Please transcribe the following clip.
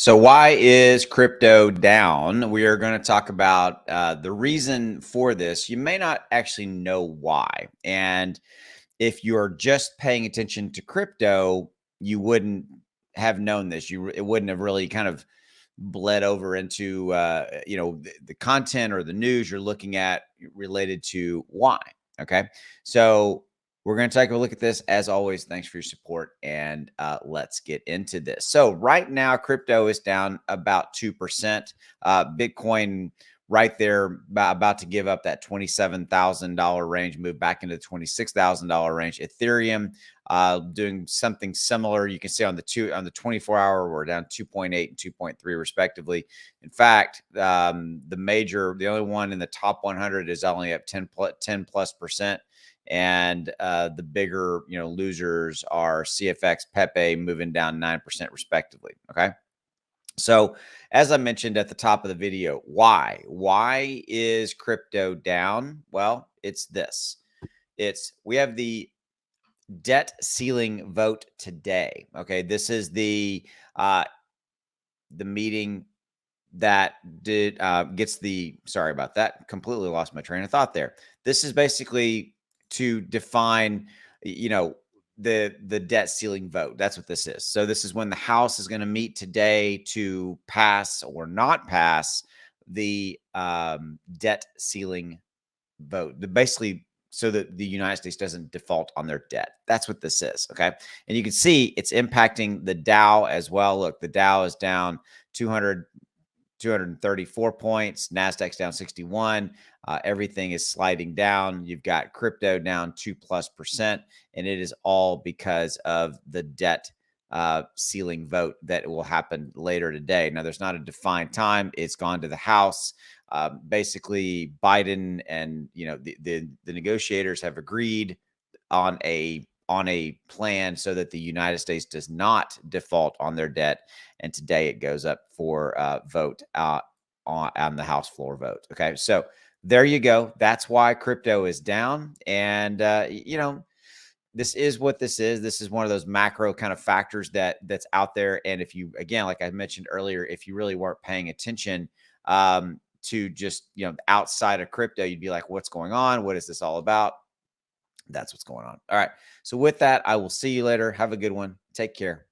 So why is crypto down? We are going to talk about the reason for this. You may not actually know why. And if you're just paying attention to crypto, you wouldn't have known this. It wouldn't have really kind of bled over into the content or the news you're looking at related to why. Okay. So we're going to take a look at this. As always, thanks for your support, and let's get into this. So right now, crypto is down about 2%. Bitcoin right there, about to give up that $27,000 range, move back into the $26,000 range. Ethereum doing something similar. You can see on the 24-hour, we're down 2.8 and 2.3 respectively. In fact, the only one in the top 100 is only up 10 plus percent. And the bigger, losers are CFX, Pepe moving down 9% respectively. Okay. So as I mentioned at the top of the video, why is crypto down? Well, it's this. We have the debt ceiling vote today. Okay. This is the meeting that sorry about that. Completely lost my train of thought there. This is basically to define, the debt ceiling vote. That's what this is. So this is when the House is going to meet today to pass or not pass the debt ceiling vote. Basically, so that the United States doesn't default on their debt. That's what this is. Okay. And you can see it's impacting the Dow as well. Look, the Dow is down 234 points. NASDAQ's down 61. Everything is sliding down. You've got crypto down 2+%, and it is all because of the debt ceiling vote that will happen later today. Now, there's not a defined time. It's gone to the House. Basically, Biden and the negotiators have agreed on a plan so that the United States does not default on their debt. And today it goes up for vote on the House floor vote. Okay, so there you go. That's why crypto is down. And this is what this is. This is one of those macro kind of factors that's out there. And if you, again, like I mentioned earlier, if you really weren't paying attention to just outside of crypto, you'd be like, what's going on? What is this all about? That's what's going on. All right. So with that, I will see you later. Have a good one. Take care.